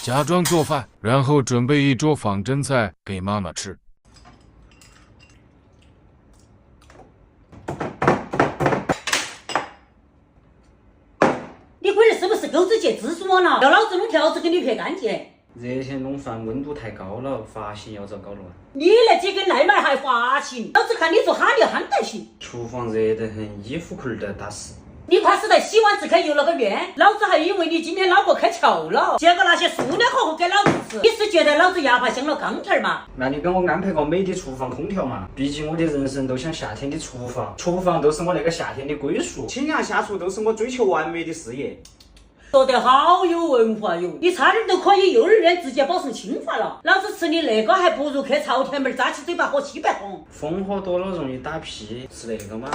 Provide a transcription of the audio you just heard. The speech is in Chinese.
假装做饭，然后准备一桌仿真菜给妈妈吃。你龟儿是不是狗子节蜘蛛网了？要老子弄条子给你撇干净。热天弄饭温度太高了，发型要糟糕了。你那几根赖毛还发情，老子看你做哈利憨得行。厨房热得很，衣服裤儿都打湿。你怕是在洗碗池开游了个愿，老子还以为你今天脑壳开窍了，结果那些塑料盒盒给老子吃。你是觉得老子牙巴镶了钢条吗？那你给我安排个美的厨房空调嘛？毕竟我的人生都像夏天的厨房，厨房都是我那个夏天的归宿，清凉下厨都是我追求完美的事业。说得好有文化哟！你差点都可以幼儿园直接保送清华了。老子吃你那个还不如去朝天门扎起嘴巴喝700红。风火多了容易打屁，吃那个嘛。